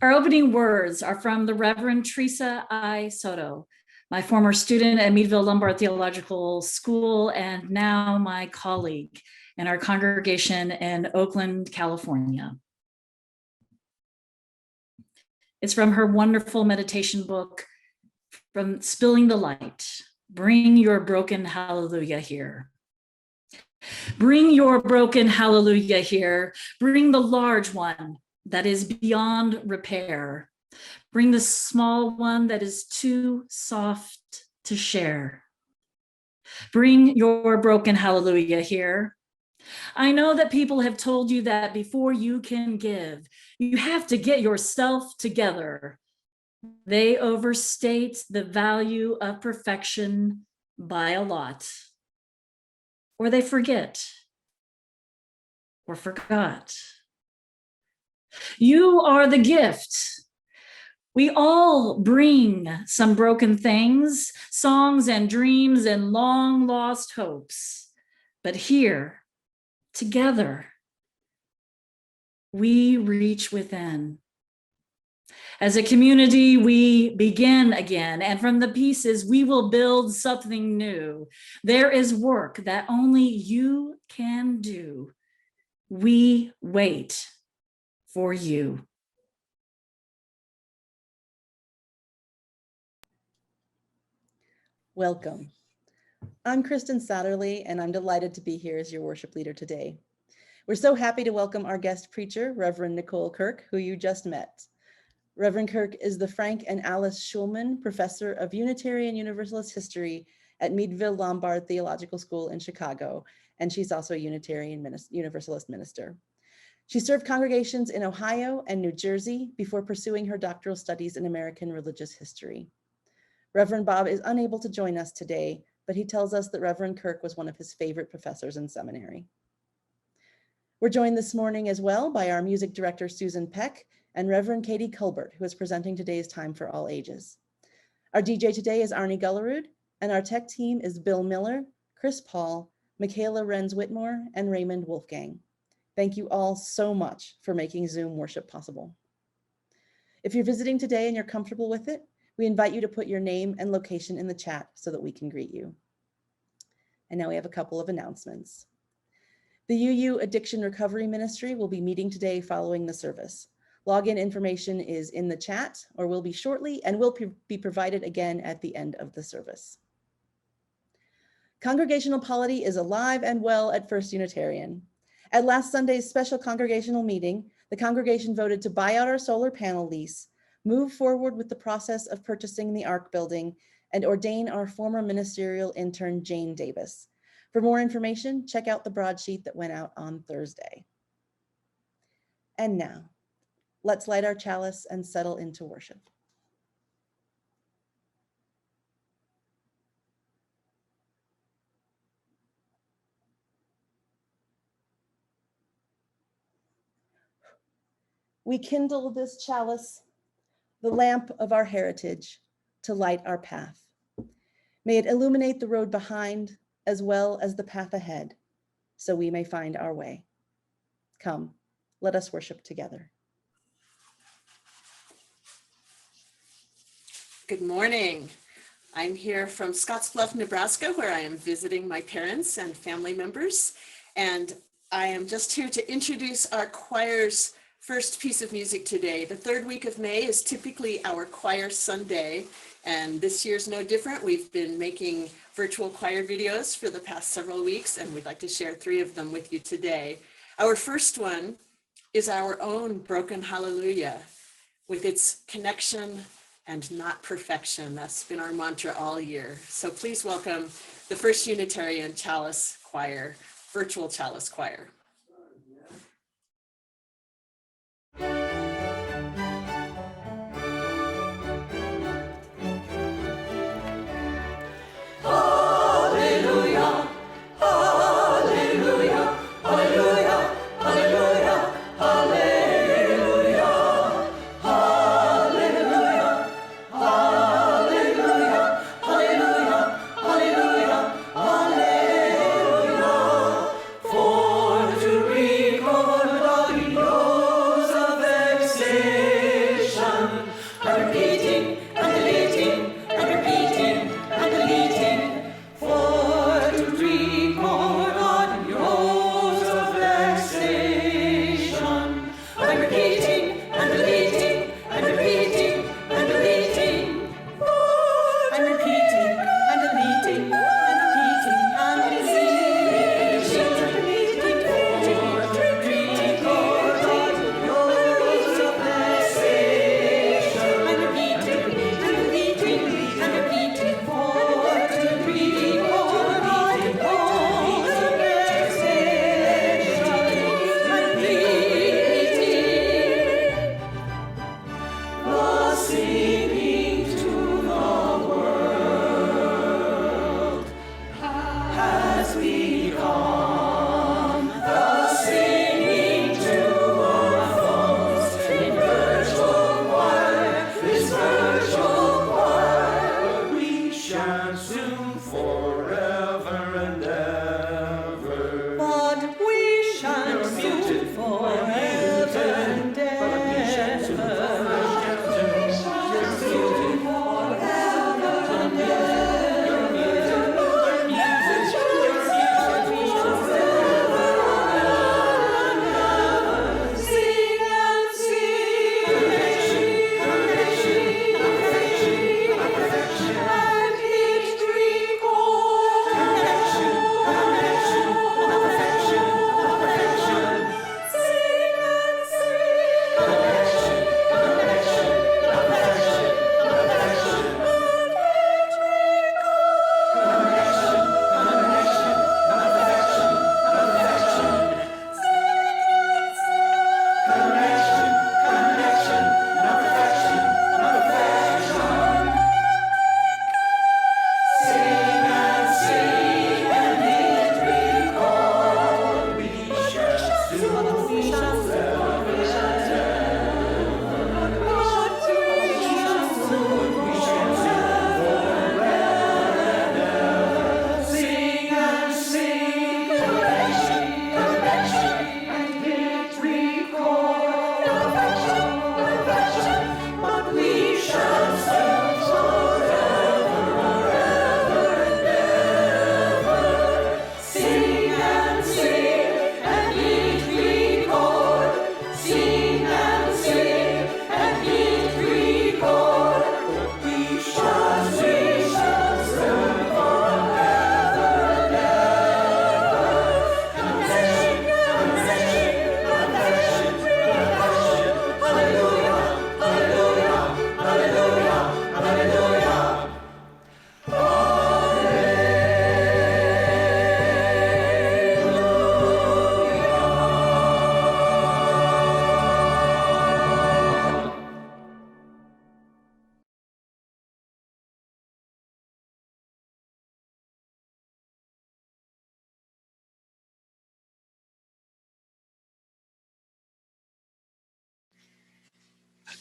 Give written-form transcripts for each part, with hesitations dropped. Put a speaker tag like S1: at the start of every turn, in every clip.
S1: Our opening words are from the Reverend Teresa I. Soto, my former student at Meadville Lombard Theological School and now my colleague in our congregation in Oakland, California. It's from her wonderful meditation book, From Spilling the Light, Bring Your Broken Hallelujah Here. Bring your broken hallelujah here. Bring the large one that is beyond repair. Bring the small one that is too soft to share. Bring your broken hallelujah here. I know that people have told you that before you can give, you have to get yourself together. They overstate the value of perfection by a lot. Or they forget or forgot. You are the gift. We all bring some broken things, songs and dreams and long lost hopes. But here, together, we reach within. As a community, we begin again, and from the pieces, we will build something new. There is work that only you can do. We wait for you.
S2: Welcome. I'm Kristen Satterley, and I'm delighted to be here as your worship leader today. We're so happy to welcome our guest preacher, Reverend Nicole Kirk, who you just met. Reverend Kirk is the Frank and Alice Schulman Professor of Unitarian Universalist History at Meadville Lombard Theological School in Chicago, and she's also a Unitarian Universalist minister. She served congregations in Ohio and New Jersey before pursuing her doctoral studies in American religious history. Reverend Bob is unable to join us today, but he tells us that Reverend Kirk was one of his favorite professors in seminary. We're joined this morning as well by our music director, Susan Peck, and Reverend Katie Culbert, who is presenting today's Time for All Ages. Our DJ today is Arnie Gullerud, and our tech team is Bill Miller, Chris Paul, Michaela Renz-Whitmore, and Raymond Wolfgang. Thank you all so much for making Zoom worship possible. If you're visiting today and you're comfortable with it, we invite you to put your name and location in the chat so that we can greet you. And now we have a couple of announcements. The UU Addiction Recovery Ministry will be meeting today following the service. Login information is in the chat or will be shortly and will be provided again at the end of the service. Congregational polity is alive and well at First Unitarian. At last Sunday's special congregational meeting, the congregation voted to buy out our solar panel lease, move forward with the process of purchasing the ARC building, and ordain our former ministerial intern, Jane Davis. For more information, check out the broadsheet that went out on Thursday. And now, let's light our chalice and settle into worship. We kindle this chalice, the lamp of our heritage, to light our path. May it illuminate the road behind as well as the path ahead, so we may find our way. Come, let us worship together.
S3: Good morning. I'm here from Scottsbluff, Nebraska, where I am visiting my parents and family members. And I am just here to introduce our choir's first piece of music today. The third week of May is typically our choir Sunday, and this year's no different. We've been making virtual choir videos for the past several weeks, and we'd like to share 3 of them with you today. Our first one is our own Broken Hallelujah, with its connection and not perfection. That's been our mantra all year. So please welcome the First Unitarian Chalice Choir, virtual Chalice Choir.
S4: For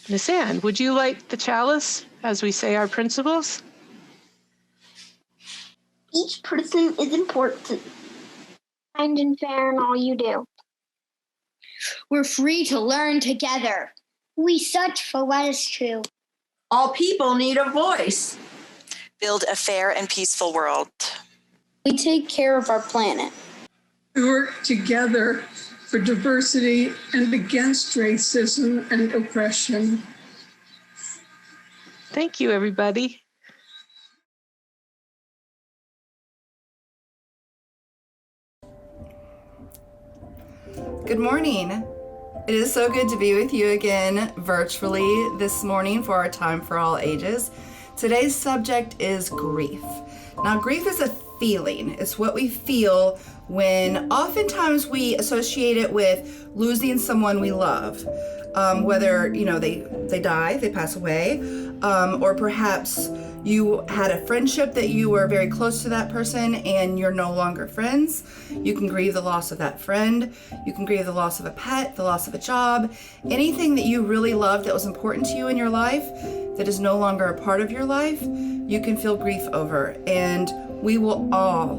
S4: Miss Ann, would you light the chalice as we say our principles?
S5: Each person is important. Kind and fair in all you do. We're free to learn together. We search for what is true.
S6: All people need a voice.
S7: Build a fair and peaceful world.
S5: We take care of our planet.
S8: We work together for diversity and against racism and oppression.
S4: Thank you, everybody.
S9: Good morning. It is so good to be with you again virtually this morning for our Time for All Ages. Today's subject is grief. Now, grief is a feeling. It's what we feel when oftentimes we associate it with losing someone we love. Whether, they die, they pass away, or perhaps you had a friendship that you were very close to that person and you're no longer friends. You can grieve the loss of that friend. You can grieve the loss of a pet, the loss of a job, anything that you really loved that was important to you in your life that is no longer a part of your life, you can feel grief over. And we will all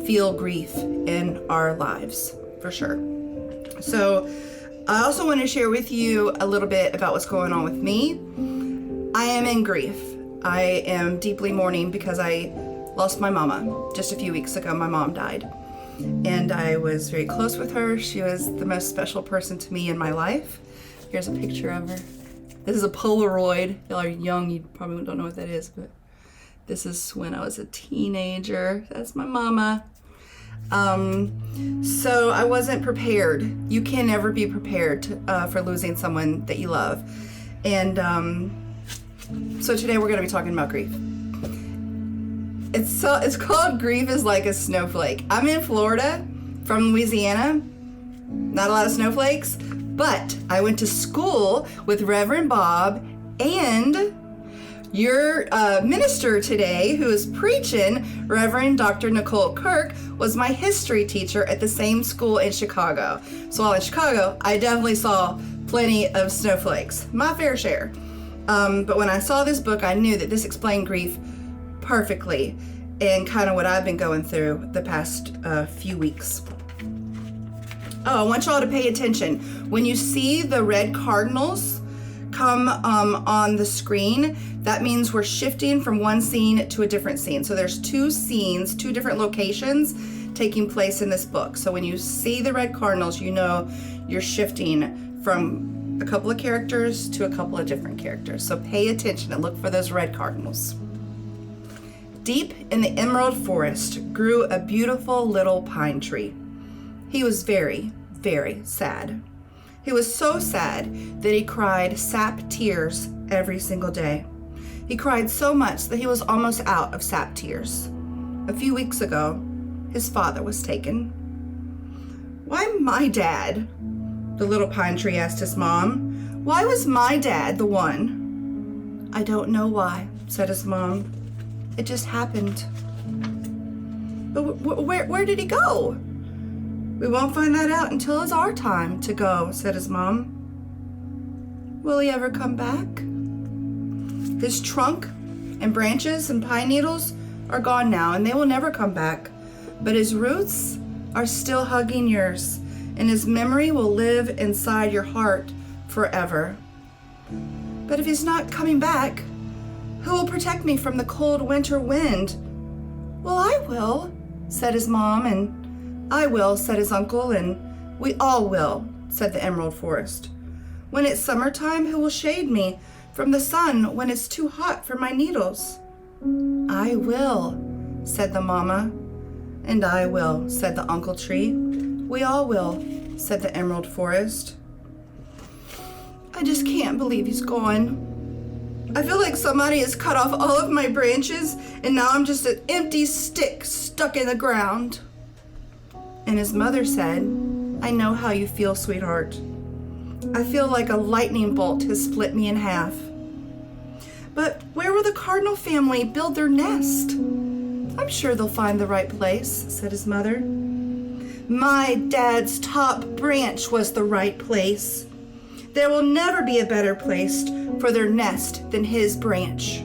S9: feel grief in our lives, for sure. So I also want to share with you a little bit about what's going on with me. I am in grief. I am deeply mourning because I lost my mama just a few weeks ago. My mom died, and I was very close with her. She was the most special person to me in my life. Here's a picture of her. This is a Polaroid. Y'all are young, you probably don't know what that is, but this is when I was a teenager. That's my mama. So I wasn't prepared. You can never be prepared for losing someone that you love. And so today we're going to be talking about grief. It's called Grief is Like a Snowflake. I'm in Florida from Louisiana. Not a lot of snowflakes, but I went to school with Reverend Bob And your minister today, who is preaching, Reverend Dr. Nicole Kirk, was my history teacher at the same school in Chicago. So while in Chicago, I definitely saw plenty of snowflakes, my fair share. But when I saw this book, I knew that this explained grief perfectly and kind of what I've been going through the past few weeks. Oh, I want y'all to pay attention. When you see the red cardinals come on the screen, that means we're shifting from one scene to a different scene. So there's two scenes, two different locations taking place in this book. So when you see the red cardinals, you know you're shifting from a couple of characters to a couple of different characters. So pay attention and look for those red cardinals. Deep in the emerald forest grew a beautiful little pine tree. He was very, very sad. He was so sad that he cried sap tears every single day. He cried so much that he was almost out of sap tears. A few weeks ago, his father was taken. "Why my dad?" the little pine tree asked his mom. "Why was my dad the one?" "I don't know why," said his mom. "It just happened." "But where did he go?" "We won't find that out until it's our time to go," said his mom. "Will he ever come back?" "His trunk and branches and pine needles are gone now, and they will never come back. But his roots are still hugging yours, and his memory will live inside your heart forever." "But if he's not coming back, who will protect me from the cold winter wind?" "Well, I will," said his mom, and "I will," said his uncle, and "we all will," said the emerald forest. "When it's summertime, who will shade me from the sun when it's too hot for my needles?" "I will," said the mama. "And I will," said the uncle tree. "We all will," said the emerald forest. "I just can't believe he's gone. I feel like somebody has cut off all of my branches, and now I'm just an empty stick stuck in the ground." And his mother said, "I know how you feel, sweetheart. I feel like a lightning bolt has split me in half." "But where will the cardinal family build their nest?" "I'm sure they'll find the right place," said his mother. "My dad's top branch was the right place. There will never be a better place for their nest than his branch."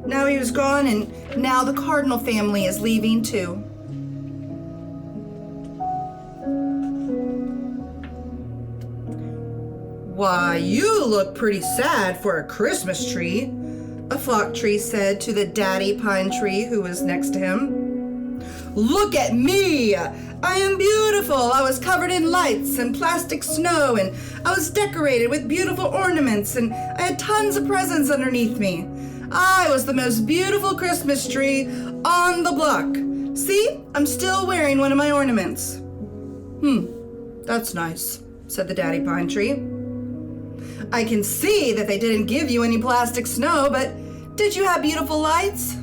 S9: Now he was gone, and now the cardinal family is leaving too. "Why, you look pretty sad for a Christmas tree," a flock tree said to the daddy pine tree who was next to him. "Look at me! I am beautiful. I was covered in lights and plastic snow, and I was decorated with beautiful ornaments, and I had tons of presents underneath me. I was the most beautiful Christmas tree on the block. See, I'm still wearing one of my ornaments." That's nice," said the daddy pine tree. "I can see that they didn't give you any plastic snow, but did you have beautiful lights?"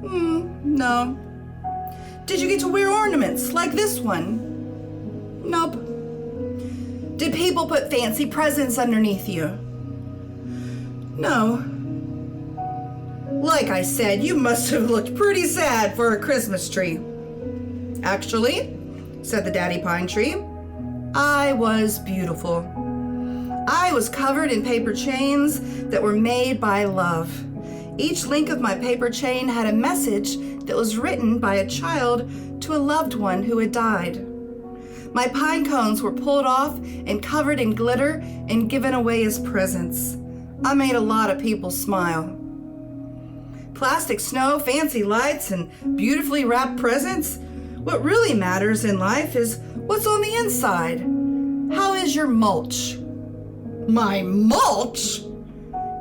S9: No." "Did you get to wear ornaments like this one?" "Nope." "Did people put fancy presents underneath you?" "No." "Like I said, you must have looked pretty sad for a Christmas tree." "Actually," said the daddy pine tree, "I was beautiful. I was covered in paper chains that were made by love. Each link of my paper chain had a message that was written by a child to a loved one who had died. My pine cones were pulled off and covered in glitter and given away as presents. I made a lot of people smile. Plastic snow, fancy lights, and beautifully wrapped presents. What really matters in life is what's on the inside. How is your mulch?" "My mulch?"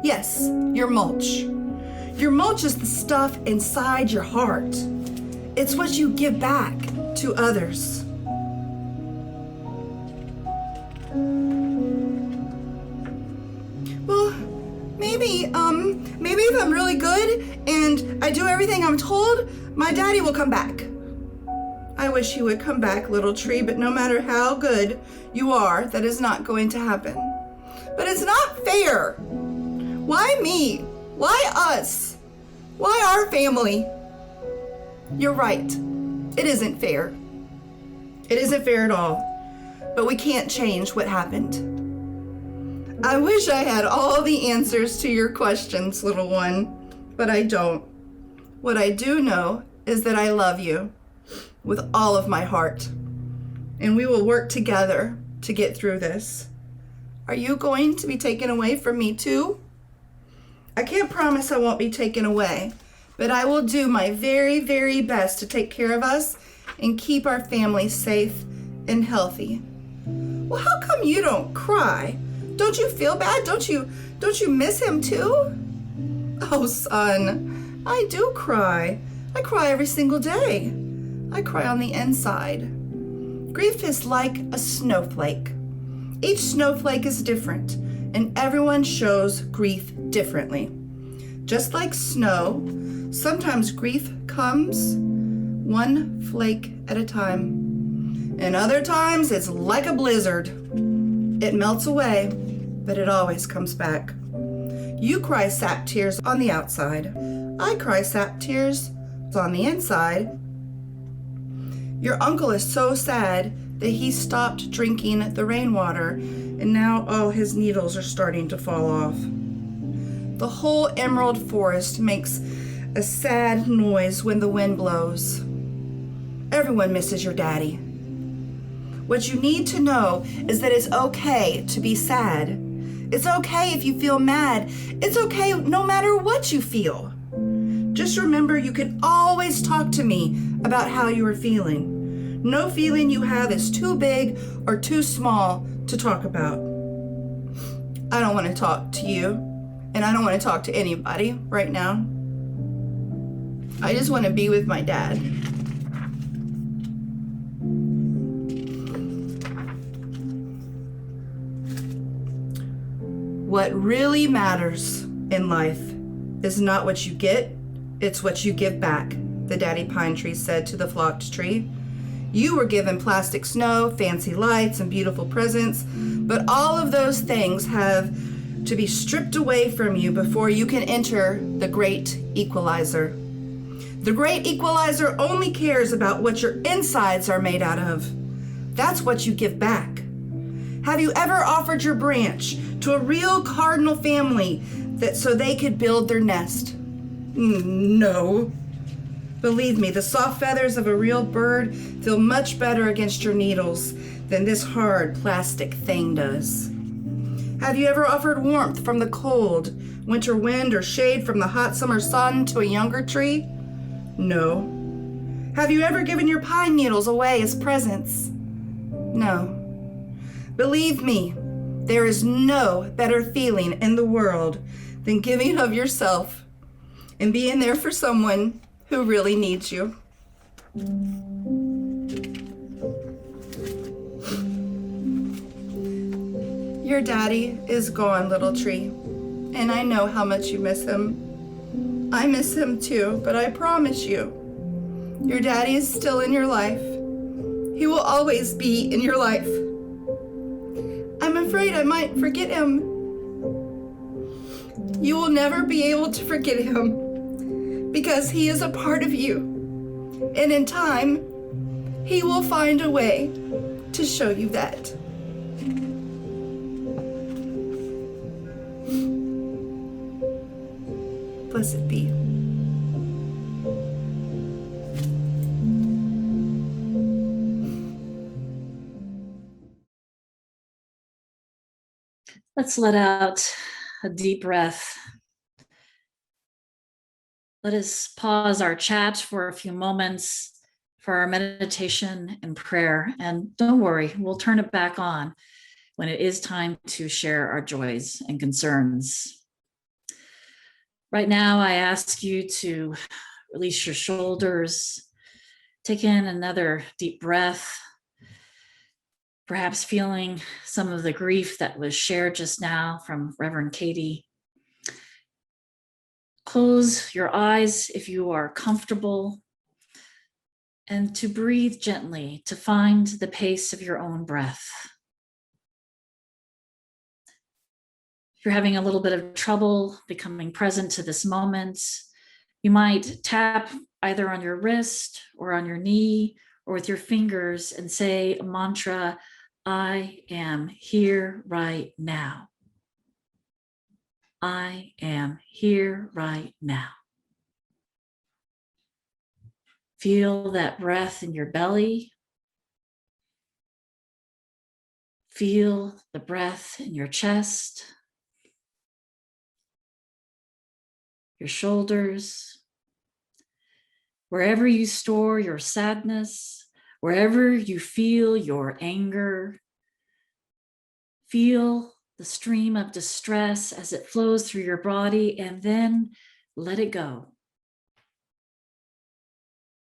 S9: "Yes, your mulch. Your mulch is the stuff inside your heart. It's what you give back to others." "Well, maybe if I'm really good and I do everything I'm told, my daddy will come back." "I wish he would come back, little tree, but no matter how good you are, that is not going to happen." "But it's not fair. Why me? Why us? Why our family? You're right. It isn't fair. It isn't fair at all. But we can't change what happened. I wish I had all the answers to your questions, little one, but I don't. What I do know is that I love you with all of my heart, and we will work together to get through this. Are you going to be taken away from me too? I can't promise I won't be taken away, but I will do my very, very best to take care of us and keep our family safe and healthy. Well, how come you don't cry? Don't you feel bad? Don't you miss him too? Oh, son, I do cry. I cry every single day. I cry on the inside. Grief is like a snowflake. Each snowflake is different, and everyone shows grief differently. Just like snow, sometimes grief comes one flake at a time, and other times it's like a blizzard. It melts away, but it always comes back. You cry sap tears on the outside. I cry sap tears on the inside. Your uncle is so sad that he stopped drinking the rainwater, and now all his needles are starting to fall off. The whole emerald forest makes a sad noise when the wind blows. Everyone misses your daddy. What you need to know is that it's okay to be sad. It's okay if you feel mad. It's okay no matter what you feel. Just remember, you can always talk to me about how you are feeling. No feeling you have is too big or too small to talk about. I don't want to talk to you, and I don't want to talk to anybody right now. I just want to be with my dad. What really matters in life is not what you get, it's what you give back, the daddy pine tree said to the flocked tree. You were given plastic snow, fancy lights, and beautiful presents, but all of those things have to be stripped away from you before you can enter the great equalizer. The great equalizer only cares about what your insides are made out of. That's what you give back. Have you ever offered your branch to a real cardinal family so they could build their nest? No. Believe me, the soft feathers of a real bird feel much better against your needles than this hard plastic thing does. Have you ever offered warmth from the cold winter wind or shade from the hot summer sun to a younger tree? No. Have you ever given your pine needles away as presents? No. Believe me, there is no better feeling in the world than giving of yourself and being there for someone who really needs you. Your daddy is gone, little tree, and I know how much you miss him. I miss him too, but I promise you, your daddy is still in your life. He will always be in your life. I'm afraid I might forget him. You will never be able to forget him because he is a part of you. And in time, he will find a way to show you that. Blessed be.
S1: Let's let out a deep breath. Let us pause our chat for a few moments for our meditation and prayer. And don't worry, we'll turn it back on when it is time to share our joys and concerns. Right now, I ask you to release your shoulders, take in another deep breath, perhaps feeling some of the grief that was shared just now from Reverend Katie. Close your eyes if you are comfortable, and to breathe gently, to find the pace of your own breath. If you're having a little bit of trouble becoming present to this moment, you might tap either on your wrist or on your knee or with your fingers and say a mantra, I am here right now. I am here right now. Feel that breath in your belly. Feel the breath in your chest, your shoulders, wherever you store your sadness, wherever you feel your anger. Feel the stream of distress as it flows through your body, and then let it go.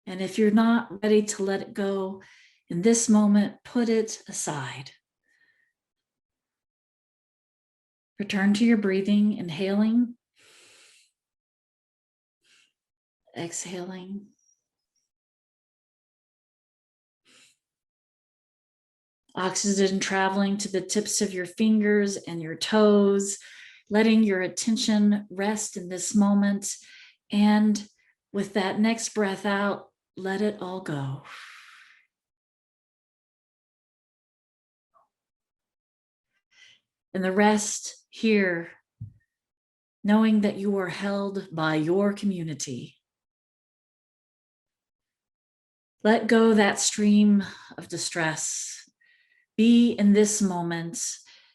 S1: And if you're not ready to let it go in this moment, put it aside. Return to your breathing, inhaling, exhaling. Oxygen traveling to the tips of your fingers and your toes, letting your attention rest in this moment. And with that next breath out, let it all go. And the rest here, knowing that you are held by your community. Let go that stream of distress. Be in this moment,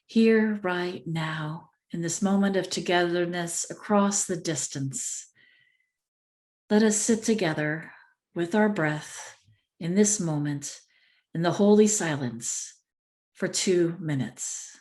S1: here, right now, in this moment of togetherness across the distance. Let us sit together with our breath in this moment, in the holy silence, for 2 minutes.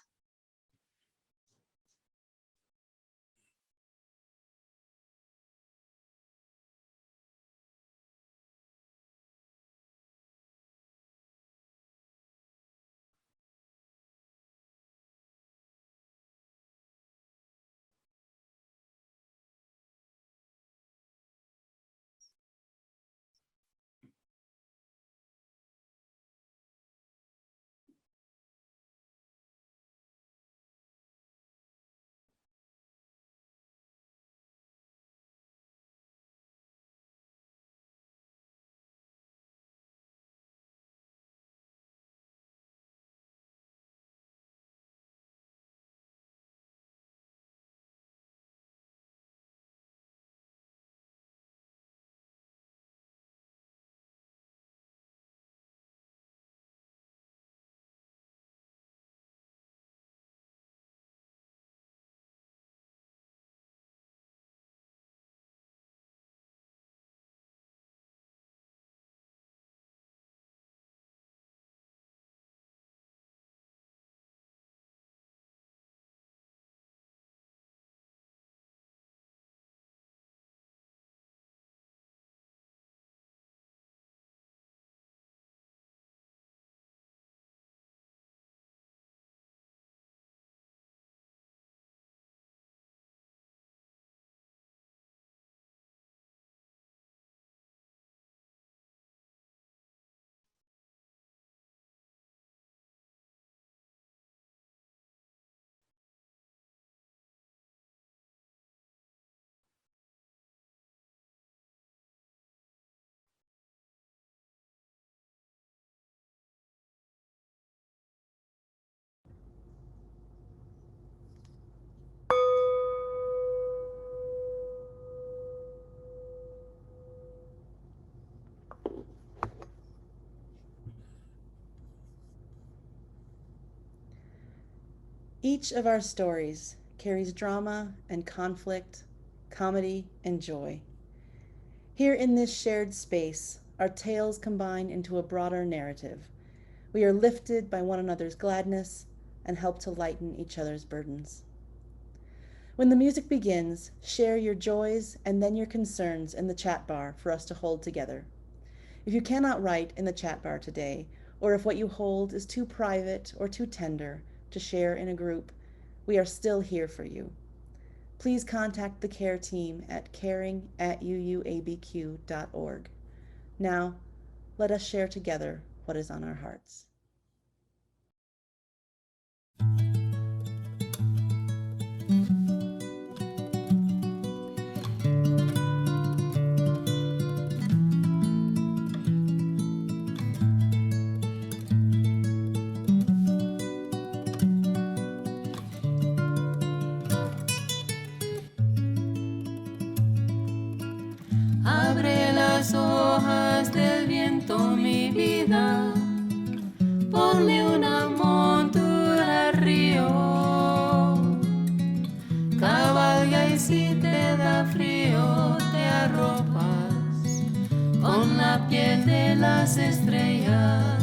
S2: Each of our stories carries drama and conflict, comedy and joy. Here in this shared space, our tales combine into a broader narrative. We are lifted by one another's gladness and help to lighten each other's burdens. When the music begins, share your joys and then your concerns in the chat bar for us to hold together. If you cannot write in the chat bar today, or if what you hold is too private or too tender to share in a group, we are still here for you. Please contact the care team at caring@uuabq.org. Now, let us share together what is on our hearts.
S10: Abre las hojas del viento, mi vida. Ponle una montura al río. Cabalga y si te da frío, te arropas con la piel de las estrellas.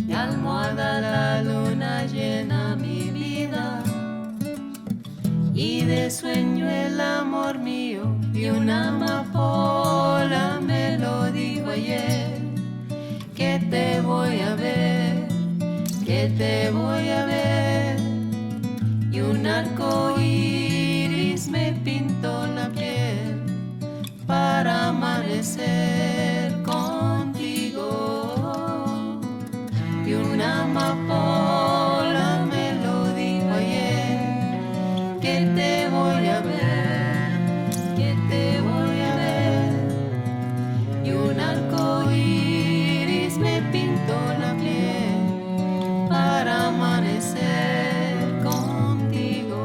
S10: Y almohada la luna llena, mi vida. Y de sueño el amor mío. Y una amapola me lo dijo ayer, que te voy a ver, que te voy a ver. Y un arco iris me pintó la piel para amanecer contigo. Y una amapola me lo dijo ayer, que te voy a ver, que te voy a ver. Y un arco iris me pintó la piel para amanecer contigo.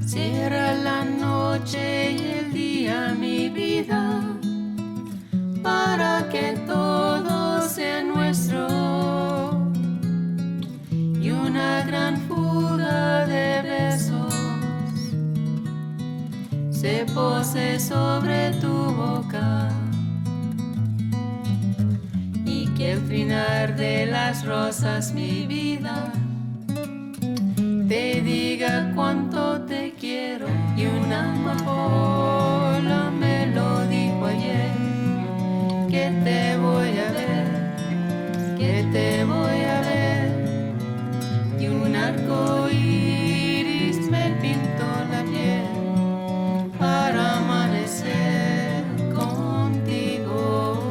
S10: Cierra la noche y el día, mi vida, para que todo sea nuestro. Y una gran fuga de besos se pose sobre tu boca. Y que al final de las rosas, mi vida, te diga cuánto te quiero. Y una amapola me lo dijo ayer, que te voy a ver, que te voy a ver. Y un arco iris me pintó la piel para amanecer contigo.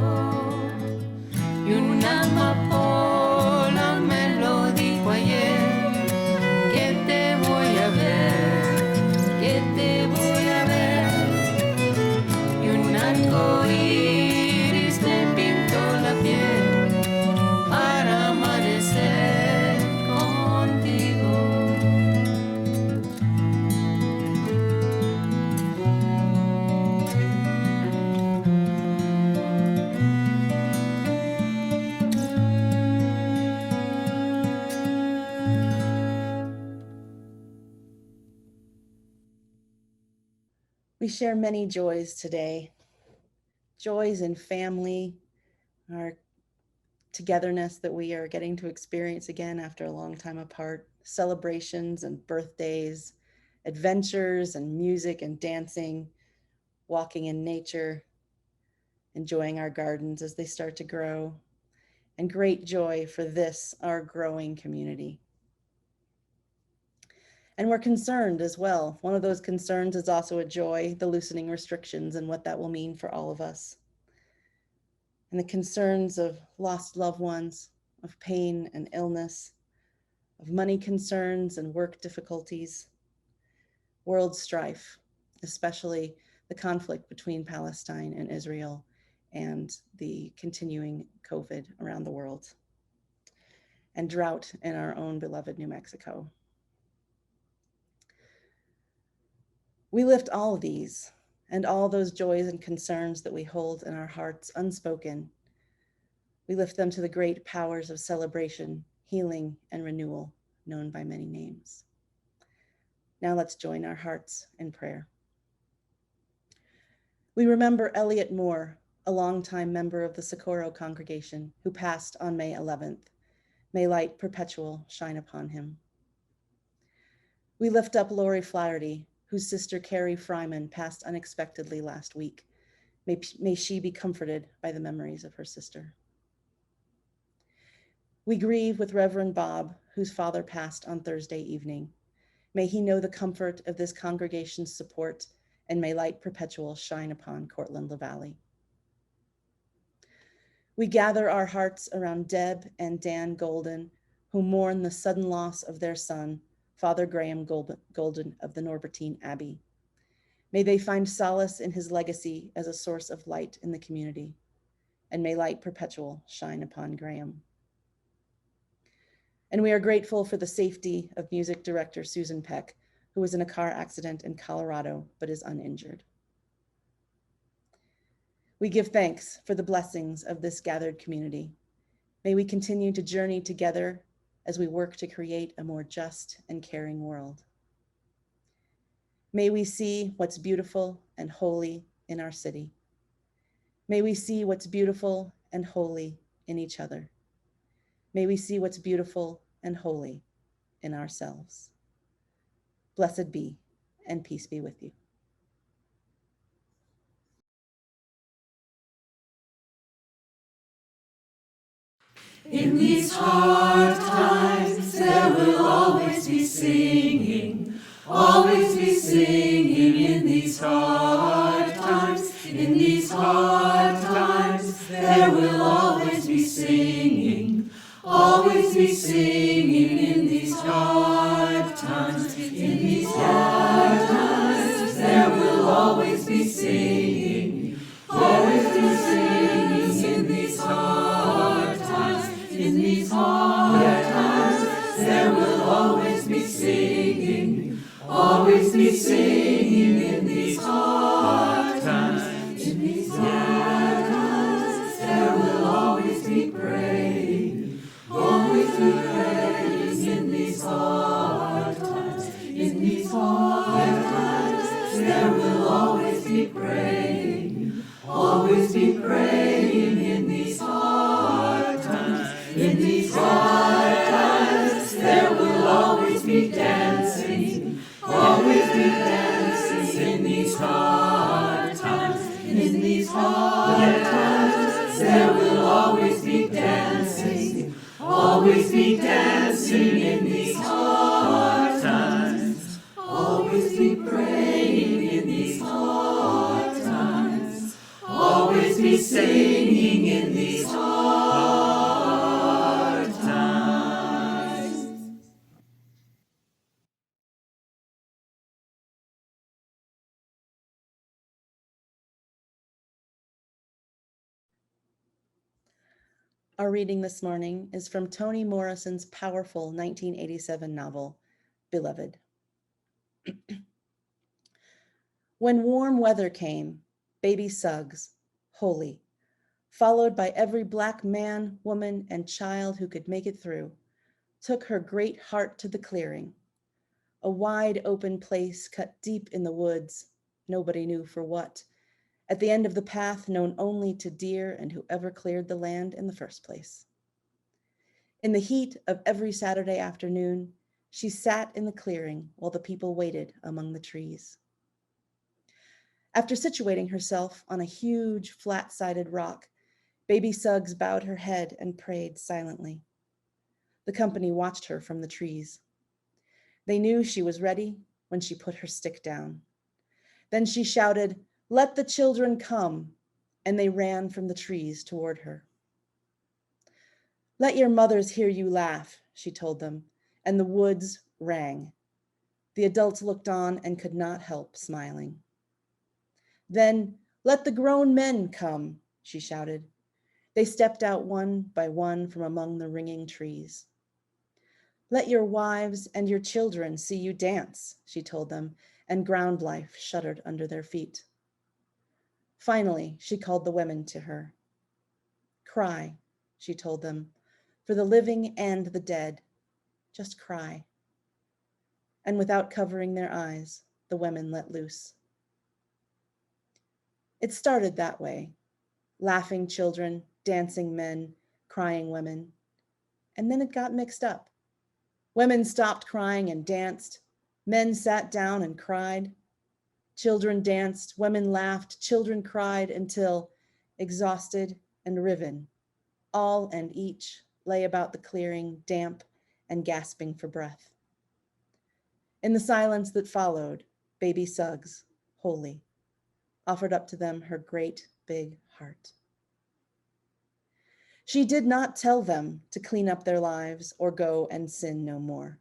S10: Y una amapola me lo dijo ayer, que te voy a ver, que te voy a ver. Y un arco iris me pintó la piel para amanecer contigo.
S2: We share many joys today. Joys in family, our togetherness that we are getting to experience again after a long time apart, celebrations and birthdays, adventures and music and dancing, walking in nature, enjoying our gardens as they start to grow, and great joy for this, our growing community. And we're concerned as well. One of those concerns is also a joy, the loosening restrictions and what that will mean for all of us. And the concerns of lost loved ones, of pain and illness, of money concerns and work difficulties, world strife, especially the conflict between Palestine and Israel and the continuing COVID around the world, and drought in our own beloved New Mexico. We lift all of these and all those joys and concerns that we hold in our hearts unspoken. We lift them to the great powers of celebration, healing, and renewal, known by many names. Now let's join our hearts in prayer. We remember Elliot Moore, a longtime member of the Socorro congregation who passed on May 11th. May light perpetual shine upon him. We lift up Lori Flaherty, whose sister Carrie Fryman passed unexpectedly last week. May she be comforted by the memories of her sister. We grieve with Reverend Bob, whose father passed on Thursday evening. May he know the comfort of this congregation's support, and may light perpetual shine upon Cortland LaValle. We gather our hearts around Deb and Dan Golden, who mourn the sudden loss of their son, Father Graham Golden of the Norbertine Abbey. May they find solace in his legacy as a source of light in the community, and may light perpetual shine upon Graham. And we are grateful for the safety of music director Susan Peck, who was in a car accident in Colorado but is uninjured. We give thanks for the blessings of this gathered community. May we continue to journey together as we work to create a more just and caring world. May we see what's beautiful and holy in our city. May we see what's beautiful and holy in each other. May we see what's beautiful and holy in ourselves. Blessed be, and peace be with you.
S10: In these hard times, there will always be singing, always be singing in these hard times. In these hard times, there will always be singing, always be singing in these hard times. In these hard times, there will always be singing, always be singing in these hard times. In these hard times, there will always be singing, always be singing in these hard times. In these hard times, there will always be praying, always be praying in these hard times. In these hard times, there will always be praying, always be praying in these hard times. In these hard times, there will always be dancing, always be dancing in these hard times. In these hard times, there will always be dancing, always be dancing in these hard times. Always be praying in these hard times, always be singing in these hard times.
S2: Our reading this morning is from Toni Morrison's powerful 1987 novel, Beloved. When warm weather came, baby Suggs, holy, followed by every Black man, woman, and child who could make it through, took her great heart to the clearing, a wide open place cut deep in the woods, nobody knew for what, at the end of the path known only to deer and whoever cleared the land in the first place. In the heat of every Saturday afternoon, she sat in the clearing while the people waited among the trees. After situating herself on a huge flat-sided rock, baby Suggs bowed her head and prayed silently. The company watched her from the trees. They knew she was ready when she put her stick down. Then she shouted, "Let the children come," and they ran from the trees toward her. "Let your mothers hear you laugh," she told them, and the woods rang. The adults looked on and could not help smiling. Then, "Let the grown men come," she shouted. They stepped out one by one from among the ringing trees. "Let your wives and your children see you dance," she told them, and ground life shuddered under their feet. Finally, she called the women to her. "Cry," she told them, "for the living and the dead. Just cry." And without covering their eyes, the women let loose. It started that way, laughing children, dancing men, crying women. And then it got mixed up. Women stopped crying and danced. Men sat down and cried. Children danced, women laughed, children cried until, exhausted and riven, all and each lay about the clearing, damp and gasping for breath. In the silence that followed, baby Suggs, holy, offered up to them her great big heart. She did not tell them to clean up their lives or go and sin no more.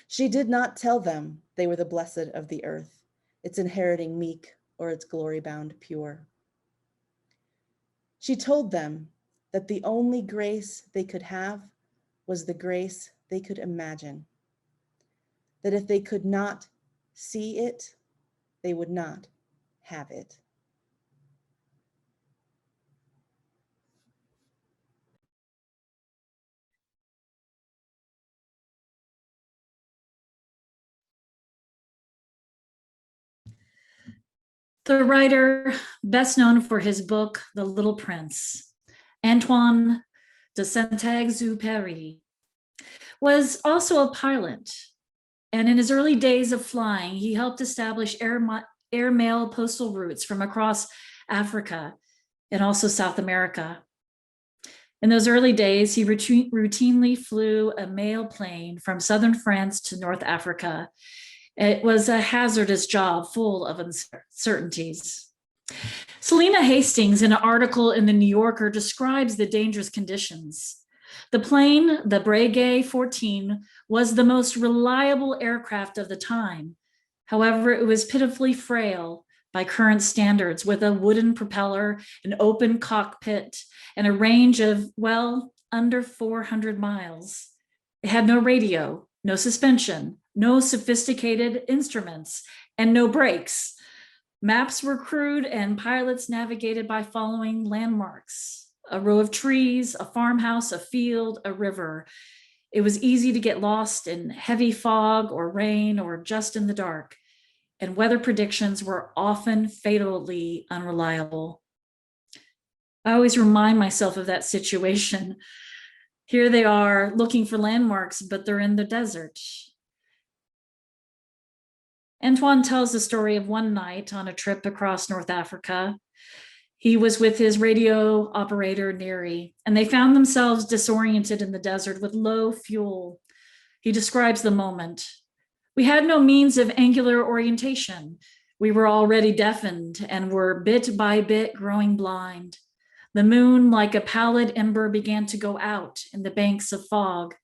S2: She did not tell them they were the blessed of the earth, its inheriting meek or its glory-bound pure. She told them that the only grace they could have was the grace they could imagine, that if they could not see it, they would not have it.
S1: The writer, best known for his book, The Little Prince, Antoine de Saint-Exupéry, was also a pilot. And in his early days of flying, he helped establish airmail postal routes from across Africa and also South America. In those early days, he routinely flew a mail plane from southern France to North Africa. It was a hazardous job full of uncertainties. Selena Hastings, in an article in the New Yorker, describes the dangerous conditions. The plane, the Breguet 14, was the most reliable aircraft of the time. However, it was pitifully frail by current standards, with a wooden propeller, an open cockpit, and a range of, well, under 400 miles. It had no radio, no suspension, no sophisticated instruments, and no brakes. Maps were crude, and pilots navigated by following landmarks: a row of trees, a farmhouse, a field, a river. It was easy to get lost in heavy fog or rain or just in the dark, and weather predictions were often fatally unreliable. I always remind myself of that situation. Here they are looking for landmarks, but they're in the desert. Antoine tells the story of one night on a trip across North Africa. He was with his radio operator, Neri, and they found themselves disoriented in the desert with low fuel. He describes the moment. We had no means of angular orientation. We were already deafened and were bit by bit growing blind. The moon, like a pallid ember, began to go out in the banks of fog.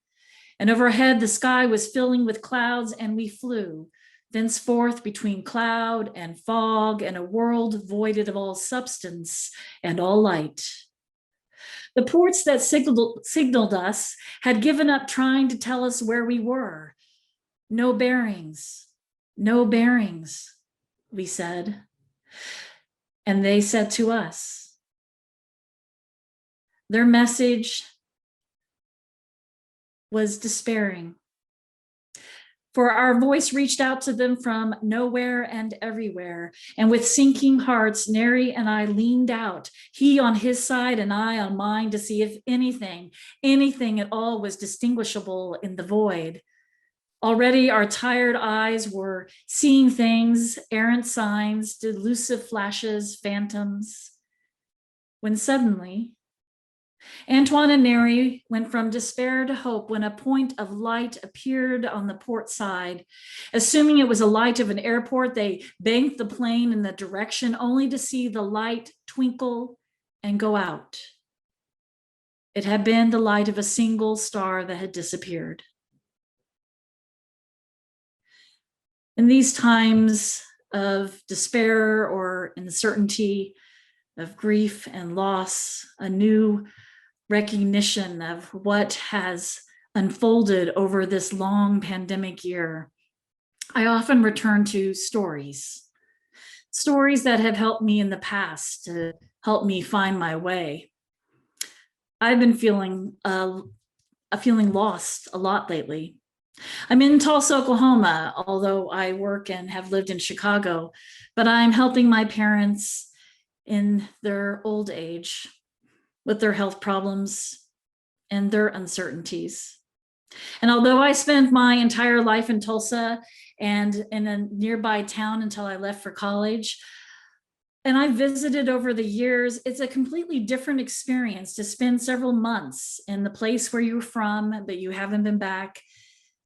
S1: And overhead, the sky was filling with clouds, and we flew, thenceforth between cloud and fog and a world voided of all substance and all light. The ports that signaled us had given up trying to tell us where we were. No bearings, we said. And they said to us. Their message was despairing. For our voice reached out to them from nowhere and everywhere. And with sinking hearts, Neri and I leaned out, he on his side and I on mine, to see if anything at all was distinguishable in the void. Already our tired eyes were seeing things, errant signs, delusive flashes, phantoms. When suddenly, Antoine and Neri went from despair to hope when a point of light appeared on the port side. Assuming it was a light of an airport, they banked the plane in the direction only to see the light twinkle and go out. It had been the light of a single star that had disappeared. In these times of despair or uncertainty, of grief and loss, a new recognition of what has unfolded over this long pandemic year, I often return to stories that have helped me in the past to help me find my way. I've been feeling lost a lot lately. I'm in Tulsa, Oklahoma, although I work and have lived in Chicago, but I'm helping my parents in their old age with their health problems and their uncertainties. And although I spent my entire life in Tulsa and in a nearby town until I left for college, and I visited over the years, it's a completely different experience to spend several months in the place where you're from, but you haven't been back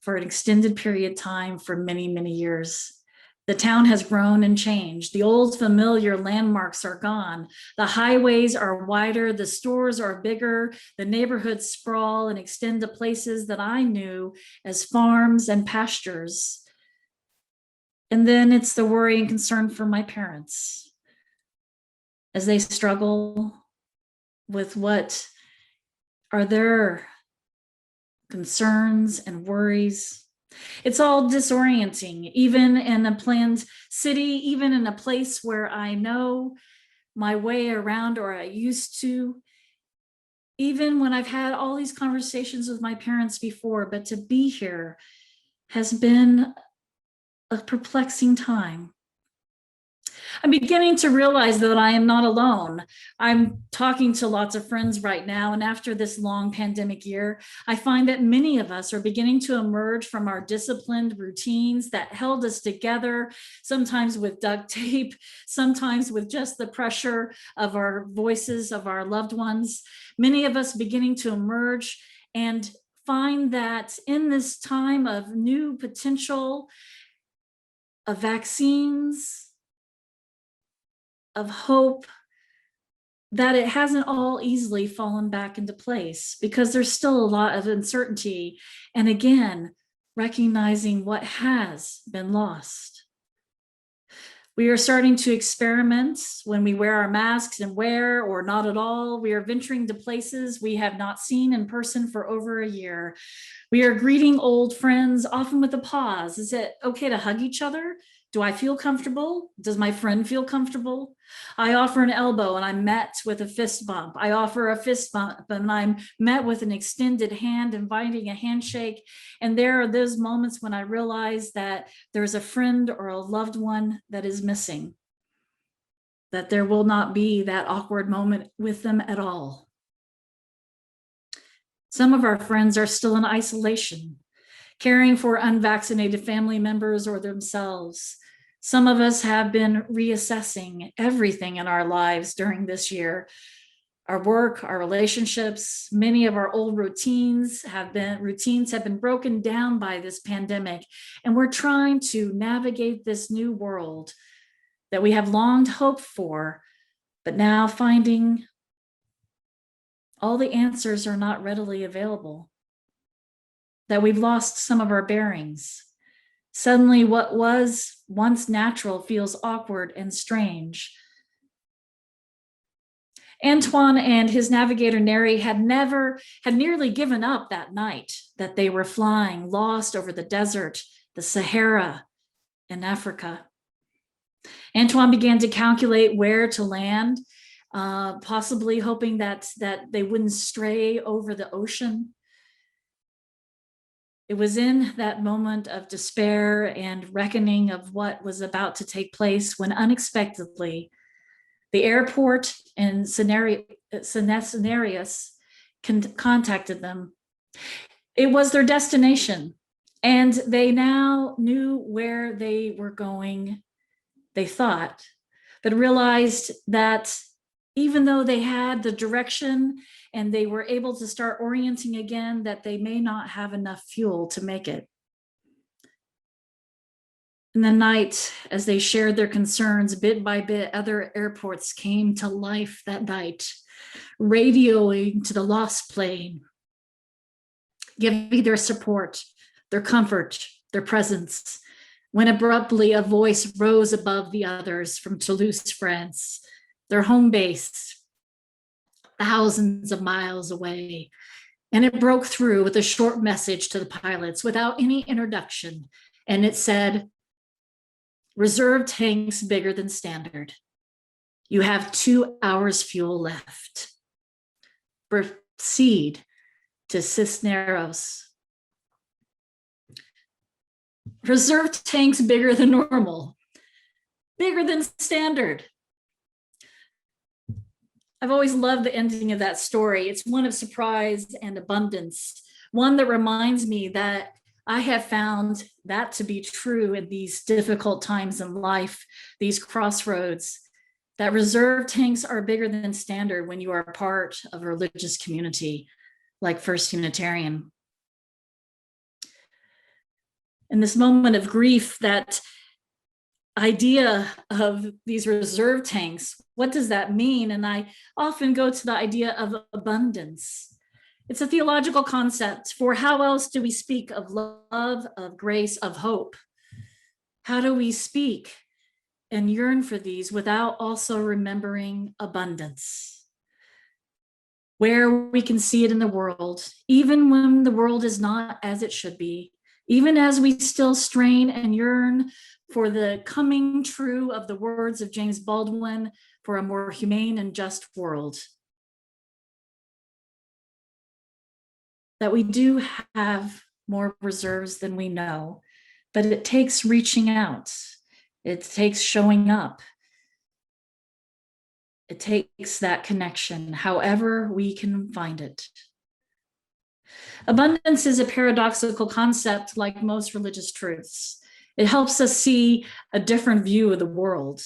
S1: for an extended period of time for many, many years. The town has grown and changed. The old familiar landmarks are gone. The highways are wider, the stores are bigger, the neighborhoods sprawl and extend to places that I knew as farms and pastures. And then it's the worry and concern for my parents as they struggle with what are their concerns and worries. It's all disorienting, even in a planned city, even in a place where I know my way around or I used to, even when I've had all these conversations with my parents before, but to be here has been a perplexing time. I'm beginning to realize that I am not alone. I'm talking to lots of friends right now, and after this long pandemic year, I find that many of us are beginning to emerge from our disciplined routines that held us together, sometimes with duct tape, sometimes with just the pressure of our voices of our loved ones. Many of us beginning to emerge and find that in this time of new potential, of vaccines, of hope, that it hasn't all easily fallen back into place because there's still a lot of uncertainty. And again, recognizing what has been lost. We are starting to experiment when we wear our masks and wear or not at all. We are venturing to places we have not seen in person for over a year. We are greeting old friends, often with a pause. Is it okay to hug each other? Do I feel comfortable? Does my friend feel comfortable? I offer an elbow and I'm met with a fist bump. I offer a fist bump and I'm met with an extended hand, inviting a handshake. And there are those moments when I realize that there's a friend or a loved one that is missing, that there will not be that awkward moment with them at all. Some of our friends are still in isolation, caring for unvaccinated family members or themselves. Some of us have been reassessing everything in our lives during this year. Our work, our relationships, many of our old routines have been broken down by this pandemic. And we're trying to navigate this new world that we have longed hoped for, but now finding all the answers are not readily available, that we've lost some of our bearings. Suddenly, what was once natural feels awkward and strange. Antoine and his navigator Neri had nearly given up that night that they were flying, lost over the desert, the Sahara, in Africa. Antoine began to calculate where to land, possibly hoping that they wouldn't stray over the ocean. It was in that moment of despair and reckoning of what was about to take place when unexpectedly the airport in Cenarius contacted them. It was their destination, and they now knew where they were going, they thought, but realized that even though they had the direction and they were able to start orienting again, that they may not have enough fuel to make it. In the night, as they shared their concerns, bit by bit, other airports came to life that night, radioing to the lost plane, giving their support, their comfort, their presence, when abruptly a voice rose above the others from Toulouse, France, their home base, thousands of miles away. And it broke through with a short message to the pilots without any introduction. And it said, "Reserve tanks bigger than standard. You have 2 hours fuel left. Proceed to Cisneros." Reserve tanks bigger than normal, bigger than standard. I've always loved the ending of that story. It's one of surprise and abundance, one that reminds me that I have found that to be true in these difficult times in life, these crossroads, that reserve tanks are bigger than standard when you are part of a religious community like First Unitarian. In this moment of grief that idea of these reserve tanks. What does that mean? And I often go to the idea of abundance. It's a theological concept for how else do we speak of love, of grace, of hope? How do we speak and yearn for these without also remembering abundance? Where we can see it in the world, even when the world is not as it should be, even as we still strain and yearn for the coming true of the words of James Baldwin for a more humane and just world. That we do have more reserves than we know, but it takes reaching out. It takes showing up. It takes that connection, however we can find it. Abundance is a paradoxical concept like most religious truths. It helps us see a different view of the world.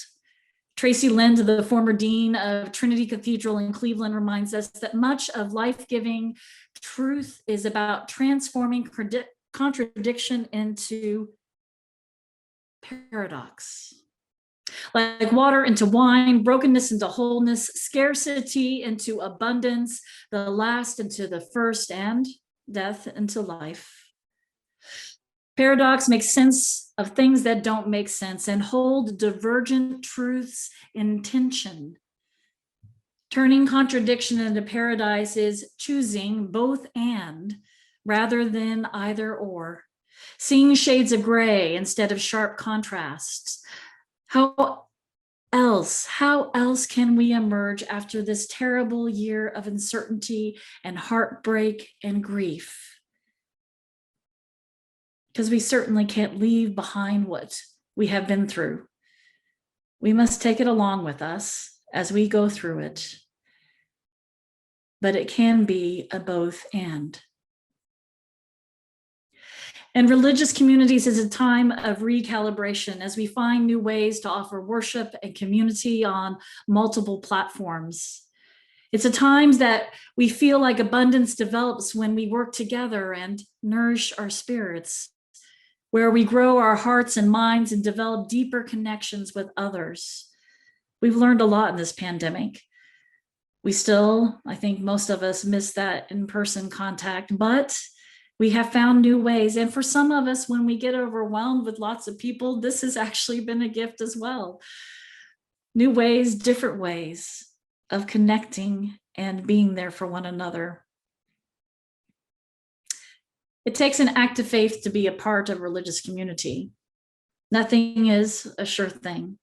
S1: Tracy Lind, the former dean of Trinity Cathedral in Cleveland, reminds us that much of life-giving truth is about transforming contradiction into paradox. Like water into wine, brokenness into wholeness, scarcity into abundance, the last into the first, and death into life. Paradox makes sense of things that don't make sense and hold divergent truths in tension. Turning contradiction into paradise is choosing both and rather than either or, seeing shades of gray instead of sharp contrasts. How else can we emerge after this terrible year of uncertainty and heartbreak and grief? Because we certainly can't leave behind what we have been through. We must take it along with us as we go through it. But it can be a both and. And religious communities is a time of recalibration as we find new ways to offer worship and community on multiple platforms. It's a time that we feel like abundance develops when we work together and nourish our spirits, where we grow our hearts and minds and develop deeper connections with others. We've learned a lot in this pandemic. We still, I think most of us miss that in-person contact, but we have found new ways. And for some of us, when we get overwhelmed with lots of people, this has actually been a gift as well. New ways, different ways of connecting and being there for one another. It takes an act of faith to be a part of a religious community. Nothing is a sure thing.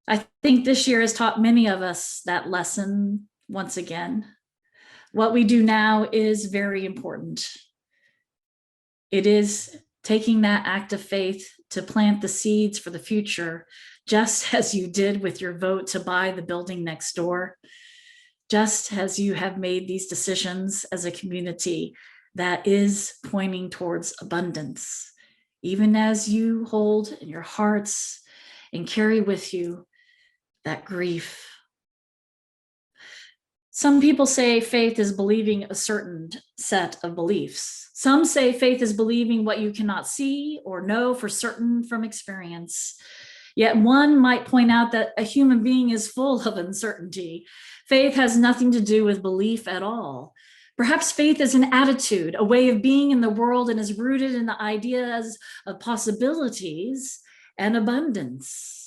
S1: I think this year has taught many of us that lesson once again. What we do now is very important. It is taking that act of faith to plant the seeds for the future, just as you did with your vote to buy the building next door, just as you have made these decisions as a community that is pointing towards abundance, even as you hold in your hearts and carry with you that grief. Some people say faith is believing a certain set of beliefs. Some say faith is believing what you cannot see or know for certain from experience. Yet one might point out that a human being is full of uncertainty. Faith has nothing to do with belief at all. Perhaps faith is an attitude, a way of being in the world, and is rooted in the ideas of possibilities and abundance.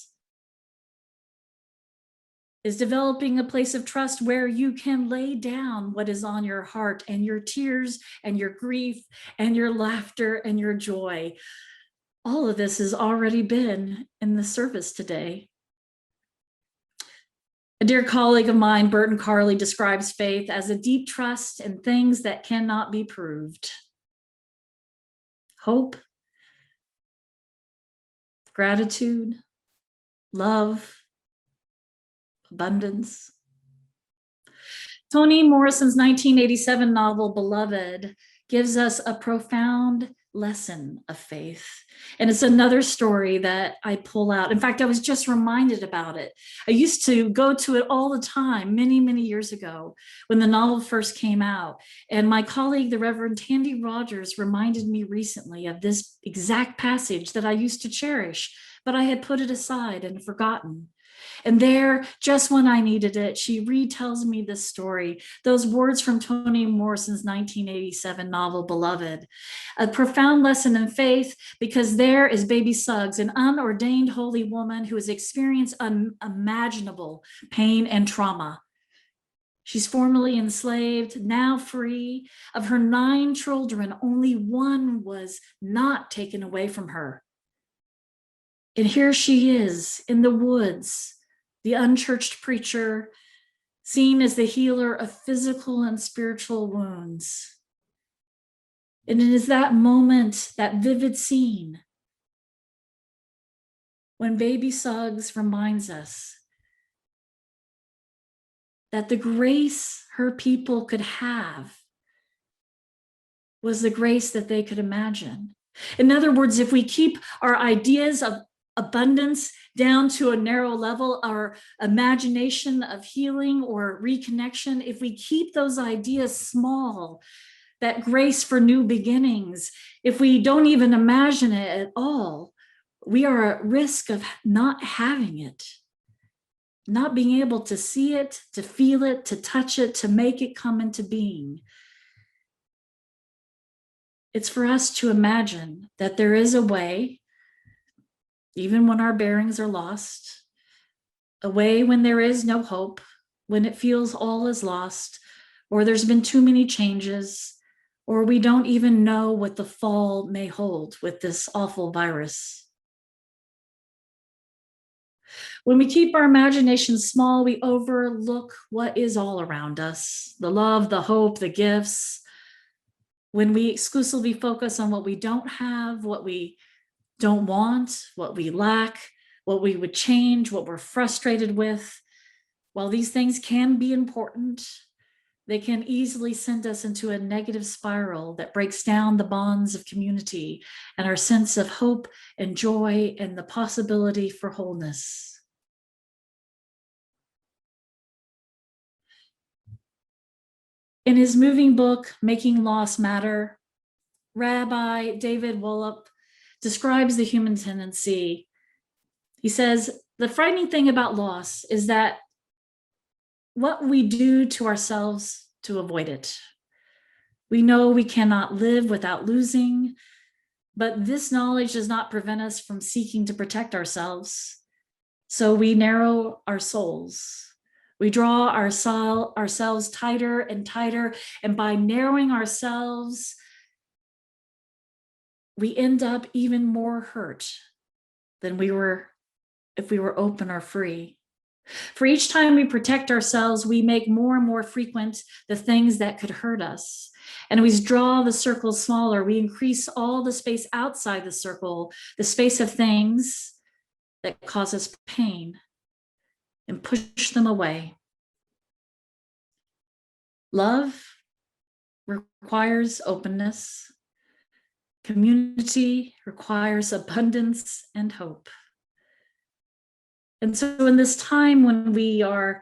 S1: Is developing a place of trust where you can lay down what is on your heart and your tears and your grief and your laughter and your joy. All of this has already been in the service today. A dear colleague of mine, Burton Carley, describes faith as a deep trust in things that cannot be proved. Hope, gratitude, love, abundance. Toni Morrison's 1987 novel, Beloved, gives us a profound lesson of faith. And it's another story that I pull out. In fact, I was just reminded about it. I used to go to it all the time, many, many years ago when the novel first came out. And my colleague, the Reverend Tandy Rogers, reminded me recently of this exact passage that I used to cherish, but I had put it aside and forgotten. And there, just when I needed it, she retells me this story, those words from Toni Morrison's 1987 novel, Beloved, a profound lesson in faith, because there is baby Suggs, an unordained holy woman who has experienced unimaginable pain and trauma. She's formerly enslaved, now free. Of her 9 children, only one was not taken away from her. And here she is in the woods, the unchurched preacher, seen as the healer of physical and spiritual wounds. And it is that moment, that vivid scene, when baby Suggs reminds us that the grace her people could have was the grace that they could imagine. In other words, if we keep our ideas of abundance down to a narrow level, our imagination of healing or reconnection, if we keep those ideas small, that grace for new beginnings, if we don't even imagine it at all, we are at risk of not having it, not being able to see it, to feel it, to touch it, to make it come into being. It's for us to imagine that there is a way, even when our bearings are lost, a way when there is no hope, when it feels all is lost, or there's been too many changes, or we don't even know what the fall may hold with this awful virus. When we keep our imagination small, we overlook what is all around us, the love, the hope, the gifts. When we exclusively focus on what we don't have, what we don't want, what we lack, what we would change, what we're frustrated with, while these things can be important, they can easily send us into a negative spiral that breaks down the bonds of community and our sense of hope and joy and the possibility for wholeness. In his moving book, Making Loss Matter, Rabbi David Wolup describes the human tendency. He says, the frightening thing about loss is that what we do to ourselves to avoid it. We know we cannot live without losing, but this knowledge does not prevent us from seeking to protect ourselves. So we narrow our souls. We draw ourselves tighter and tighter, and by narrowing ourselves, we end up even more hurt than we were if we were open or free. For each time we protect ourselves, we make more and more frequent the things that could hurt us. And we draw the circle smaller. We increase all the space outside the circle, the space of things that cause us pain, and push them away. Love requires openness. Community requires abundance and hope. And so in this time when we are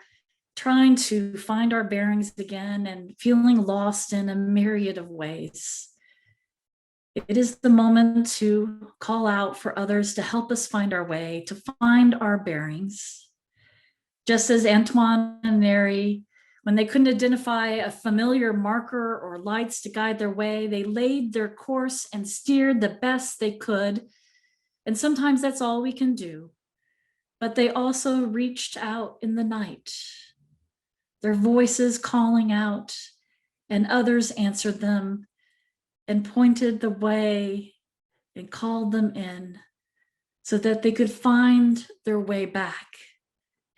S1: trying to find our bearings again and feeling lost in a myriad of ways, it is the moment to call out for others to help us find our way, to find our bearings. Just as Antoine and Mary, when they couldn't identify a familiar marker or lights to guide their way, they laid their course and steered the best they could. And sometimes that's all we can do. But they also reached out in the night, their voices calling out, and others answered them and pointed the way and called them in so that they could find their way back.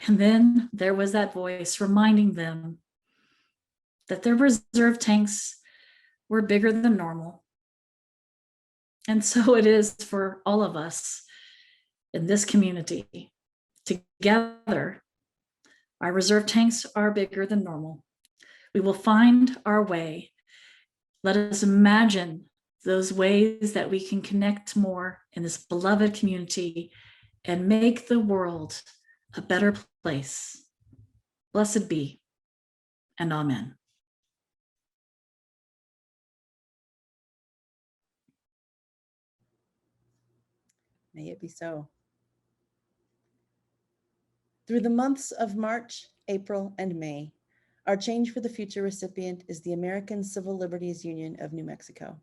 S1: And then there was that voice reminding them that their reserve tanks were bigger than normal. And so it is for all of us in this community. Together, our reserve tanks are bigger than normal. We will find our way. Let us imagine those ways that we can connect more in this beloved community and make the world a better place. Blessed be, and amen.
S2: May it be so. Through the months of March, April, and May, our Change for the Future recipient is the American Civil Liberties Union of New Mexico.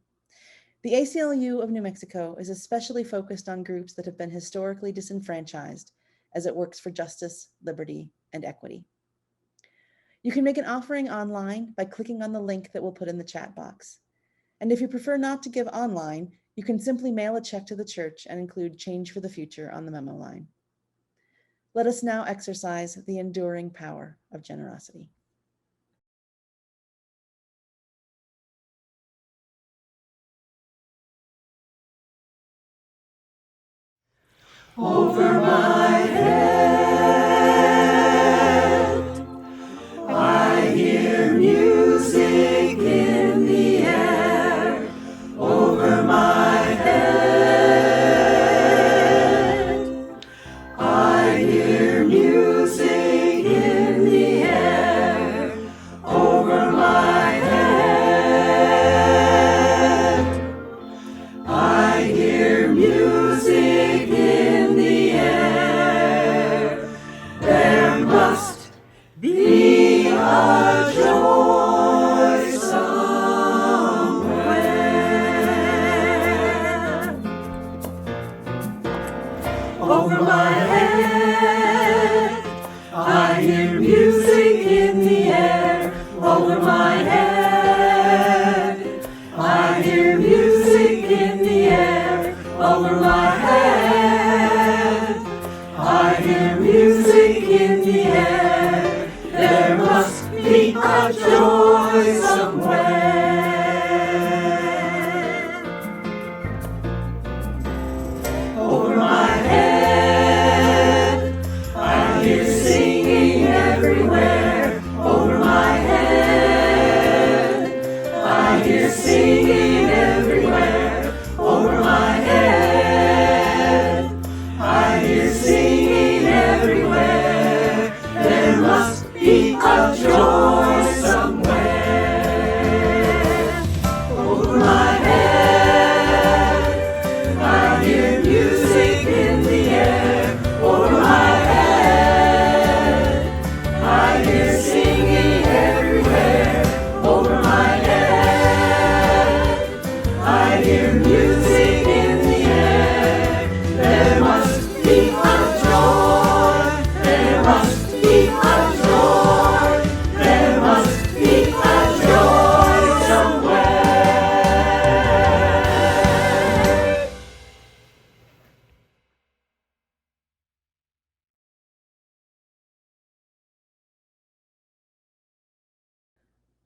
S2: The ACLU of New Mexico is especially focused on groups that have been historically disenfranchised as it works for justice, liberty, and equity. You can make an offering online by clicking on the link that we'll put in the chat box. And if you prefer not to give online, you can simply mail a check to the church and include Change for the Future on the memo line. Let us now exercise the enduring power of generosity.
S10: Over my head, I hear music in the air. Over my head, I hear music in the air. Over my head, I hear music in the air. There must be a joy somewhere. Over my head, I hear music in the air. Over my head, I hear music in the air. Over my head, I hear music in the air. There must be a joy somewhere. Over my head, I hear singing everywhere. Over my head, I hear singing everywhere. Over my head, I hear singing everywhere. There must be a joy somewhere. Over my head, I hear music in the air. Over my head, I hear singing everywhere. Over my head, I hear music in the air. There must be a joy. There must be a joy. There must be a joy somewhere.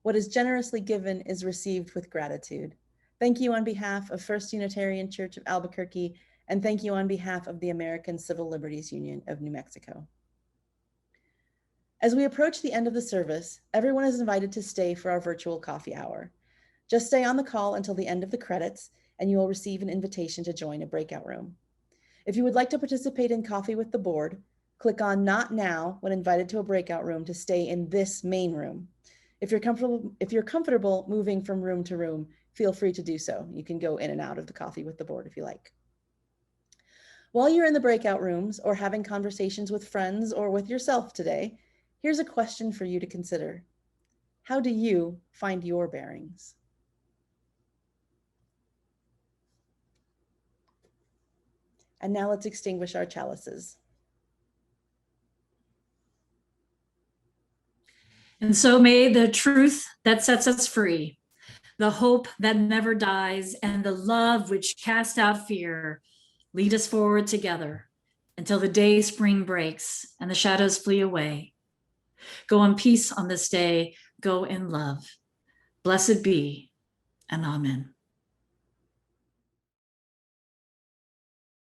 S2: What is generously given is received with gratitude. Thank you on behalf of First Unitarian Church of Albuquerque, and thank you on behalf of the American Civil Liberties Union of New Mexico. As we approach the end of the service, everyone is invited to stay for our virtual coffee hour. Just stay on the call until the end of the credits, and you will receive an invitation to join a breakout room. If you would like to participate in Coffee with the Board, click on Not Now when invited to a breakout room to stay in this main room. If you're comfortable moving from room to room, feel free to do so. You can go in and out of the Coffee with the Board if you like. While you're in the breakout rooms or having conversations with friends or with yourself today, here's a question for you to consider. How do you find your bearings? And now let's extinguish our chalices.
S1: And so may the truth that sets us free, the hope that never dies, and the love which casts out fear lead us forward together until the day spring breaks and the shadows flee away. Go in peace on this day, go in love. Blessed be, and amen.